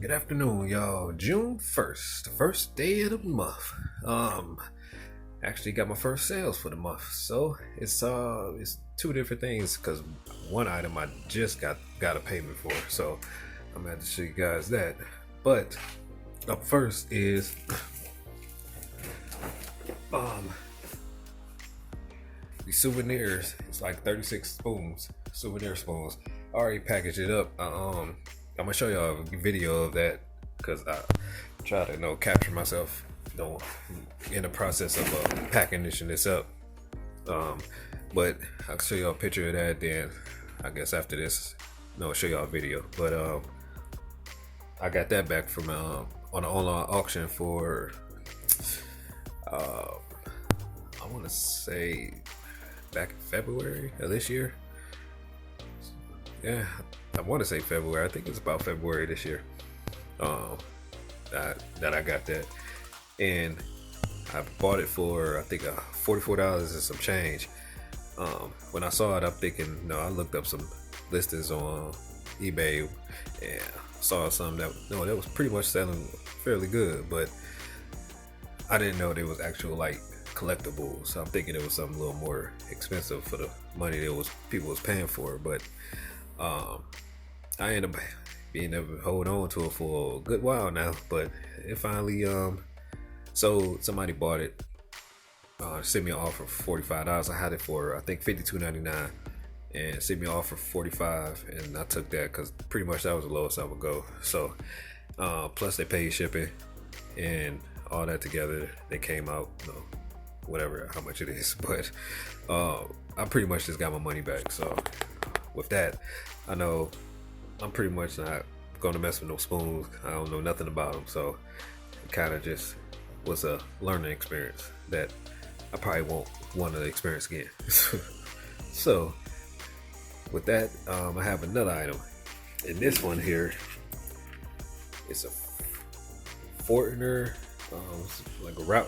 Good afternoon, y'all. June 1st, the first day of the month. Actually got my first sales for the month. So it's two different things because one item I just got a payment for. So I'm gonna have to show you guys that. But up first is um the souvenirs. It's like 36 spoons, souvenir spoons. I already packaged it up. I'm gonna show y'all a video of that because I try to capture myself in the process of packaging this up. But I'll show y'all a picture of that. Then I guess after this, I'll show y'all a video. But I got that back from on an online auction for I want to say back in February of this year. Yeah, I want to say February. I think it's about February this year. That I got that, and I bought it for I think $44 and some change. When I saw it, I'm thinking, no, I looked up some listings on eBay and saw something that was pretty much selling fairly good, but I didn't know there was actual like collectibles. So I'm thinking it was something a little more expensive for the money that people was paying for. But I ended up being able to hold on to it for a good while now. But it finally sold. Somebody bought it. Sent me an offer for $45. I had it for I think $52.99, and sent me an offer for $45, and I took that because pretty much that was the lowest I would go. So plus they paid shipping and all that together, they came out, whatever how much it is. But I pretty much just got my money back. So with that, I know I'm pretty much not gonna mess with no spoons. I don't know nothing about them, so it kind of just was a learning experience that I probably won't want to experience again. So with that, I have another item, and this one here, it's a Fortner, like a not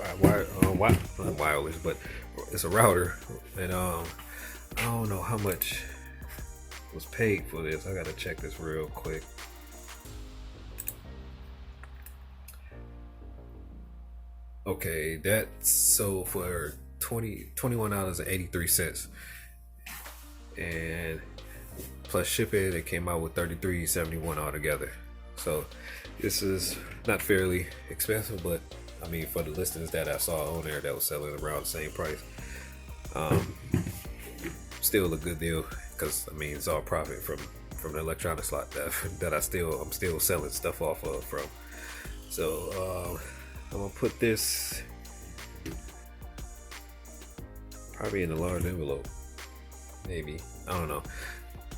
wireless, but it's a router, and I don't know how much was paid for this. I gotta check this real quick. Okay, that sold for $21.83, and plus shipping, it came out with $33.71 altogether. So this is not fairly expensive, but I mean, for the listings that I saw on there that was selling around the same price, still a good deal because I mean it's all profit from the electronic slot that I'm still selling stuff off of from. So I'm gonna put this probably in a large envelope, maybe, I don't know,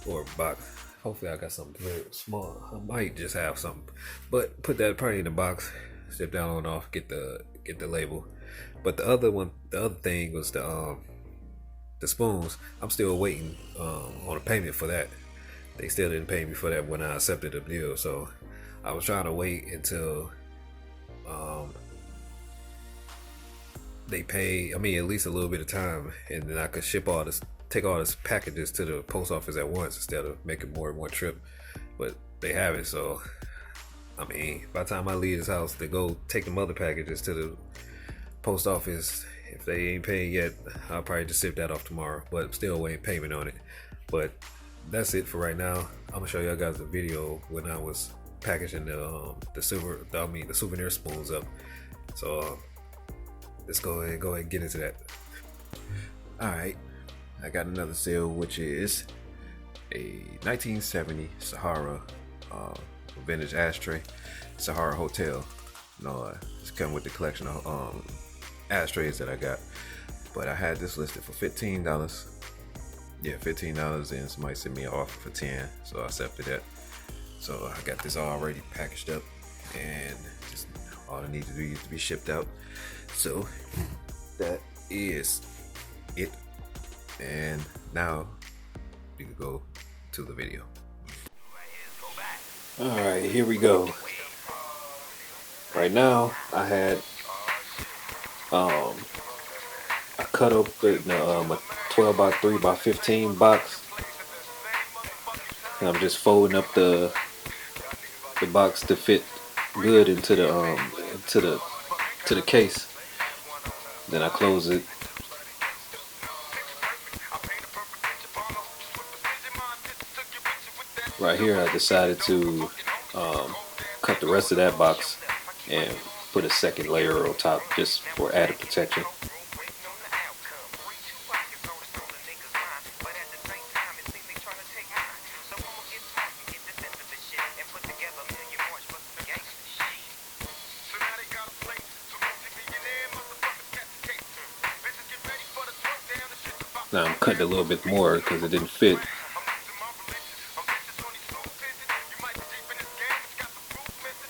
or a box. Hopefully I got something very small. I might just have something, but put that probably in the box, zip down on off, get the label. But the other thing was the spoons. I'm still waiting on a payment for that. They still didn't pay me for that when I accepted the deal, so I was trying to wait until they pay, I mean, at least a little bit of time, and then I could take all this packages to the post office at once instead of making more than one trip. But they have it, so I mean, by the time I leave this house to go take them other packages to the post office, if they ain't paying yet, I'll probably just ship that off tomorrow. But I'm still waiting payment on it. But that's it for right now. I'm gonna show y'all guys a video when I was packaging the souvenir spoons up. So let's go ahead and get into that. All right, I got another sale, which is a 1970 Sahara vintage ashtray, Sahara Hotel. It's come with the collection of ashtrays that I got, but I had this listed for $15. Yeah, $15, and somebody sent me an offer for $10, so I accepted that. So I got this already packaged up, and just all I need to do is to be shipped out. So that is it, and now we can go to the video. All right, here we go. Right now, I had I cut open a 12 by 3 by 15 box, and I'm just folding up the the box to fit good into the case. Then I close it. Right here, I decided to cut the rest of that box and put a second layer on top just for added protection. Now I'm cutting a little bit more because it didn't fit.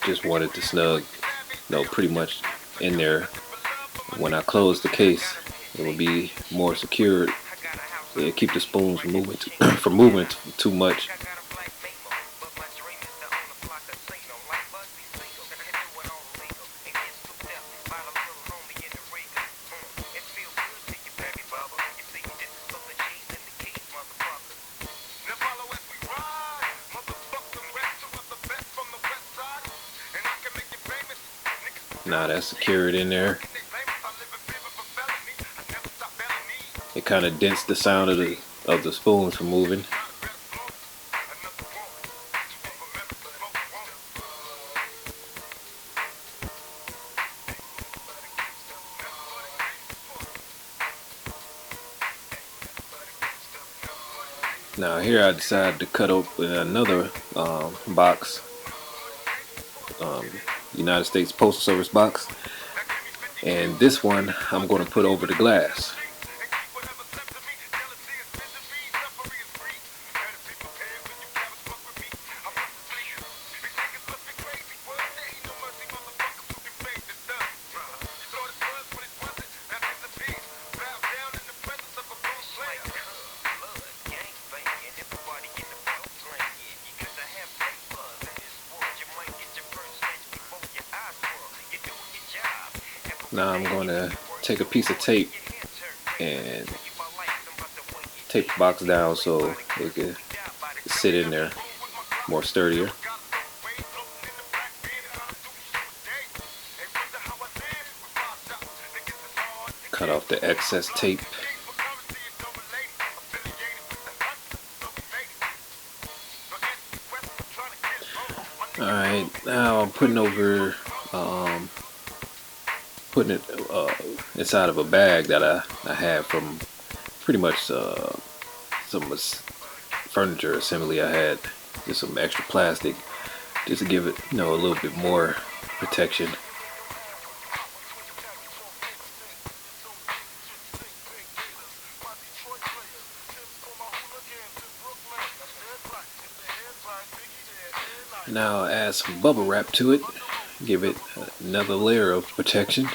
Just wanted to snug, pretty much in there. When I close the case, it will be more secured. It'll keep the spoons from moving from moving too much. Now that's secured in there. It kind of dents the sound of the spoons from moving. Now here I decided to cut open another box, United States Postal Service box, and this one I'm going to put over the glass. Now I'm going to take a piece of tape and tape the box down so it can sit in there more sturdier. Cut off the excess tape. Alright, now I'm putting over putting it inside of a bag that I had from pretty much some furniture assembly I had. Just some extra plastic just to give it a little bit more protection. Now I'll add some bubble wrap to it, give it another layer of protection.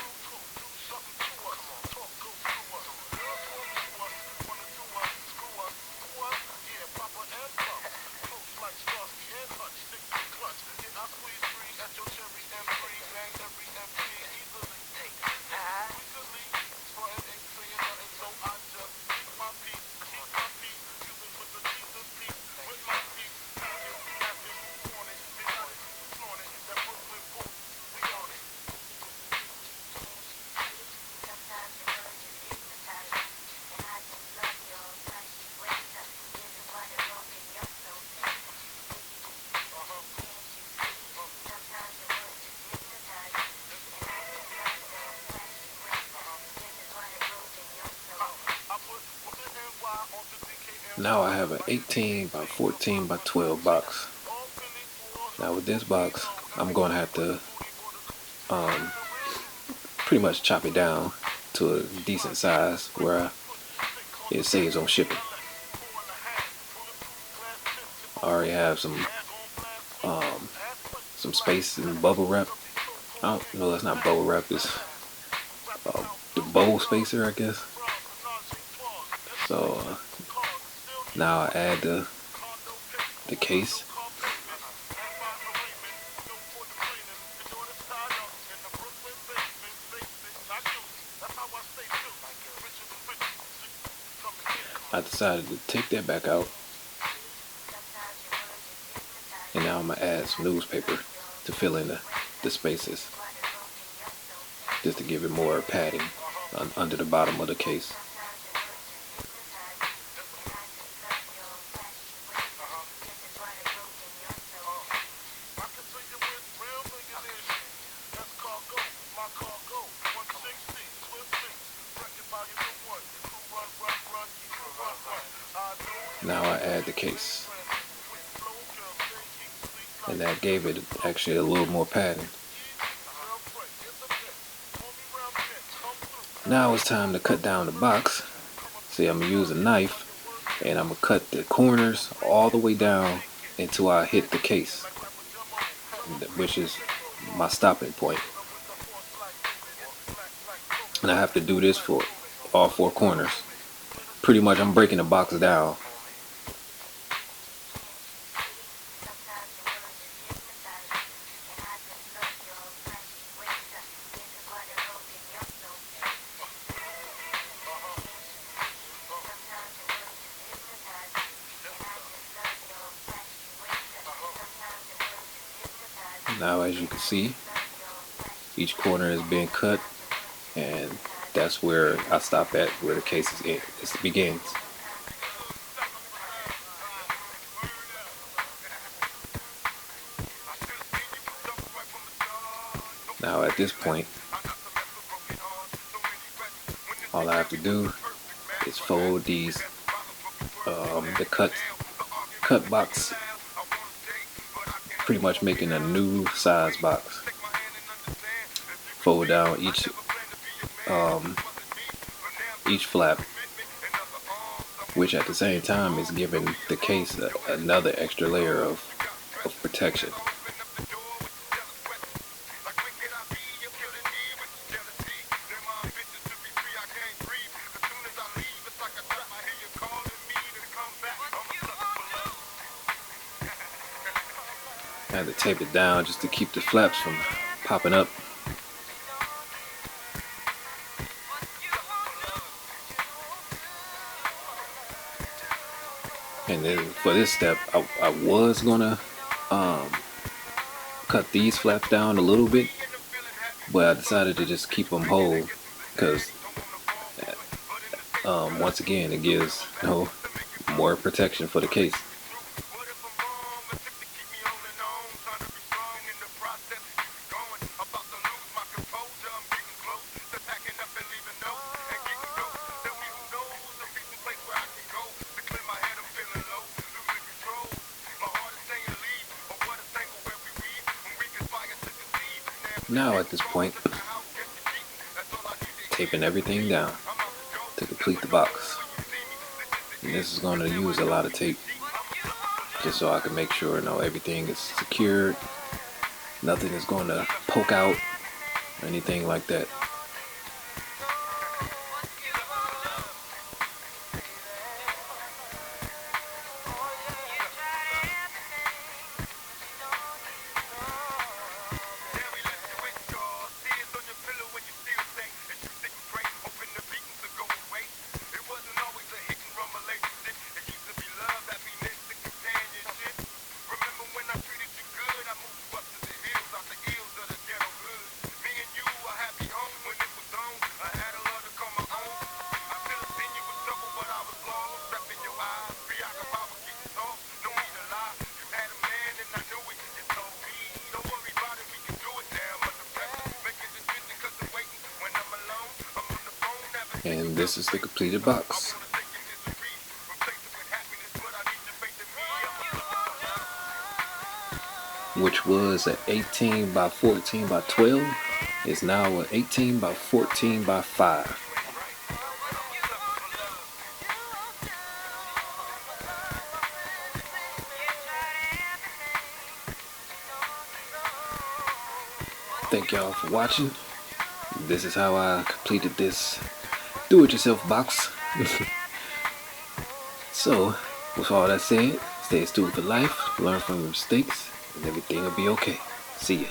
Now I have an 18 by 14 by 12 box. Now with this box, I'm going to have to pretty much chop it down to a decent size where it saves on shipping. I already have some space in bubble wrap. Oh no, that's not bubble wrap. It's the bowl spacer, I guess. So now I add the case. I decided to take that back out, and now I'm gonna add some newspaper. to fill in the spaces, just to give it more padding under the bottom of the case. Now I add the case, and that gave it actually a little more padding. Now it's time to cut down the box. See, I'm gonna use a knife, and I'm gonna cut the corners all the way down until I hit the case, which is my stopping point. And I have to do this for all four corners. Pretty much I'm breaking the box down. Now, as you can see, each corner is being cut, and that's where I stop at, where the case begins. Now at this point, all I have to do is fold these, the cut box, pretty much making a new size box. Fold down each flap, which at the same time is giving the case another extra layer of protection. I had to tape it down just to keep the flaps from popping up. And then for this step, I was gonna cut these flaps down a little bit, but I decided to just keep them whole because once again, it gives more protection for the case. Now at this point, taping everything down to complete the box. And this is going to use a lot of tape just so I can make sure everything is secured, nothing is going to poke out or anything like that. And this is the completed box. Which was an 18 by 14 by 12 is now an 18 by 14 by 5. Thank y'all for watching. This is how I completed this do-it-yourself box. So, with all that said, stay tuned for life, learn from your mistakes, and everything will be okay. See ya.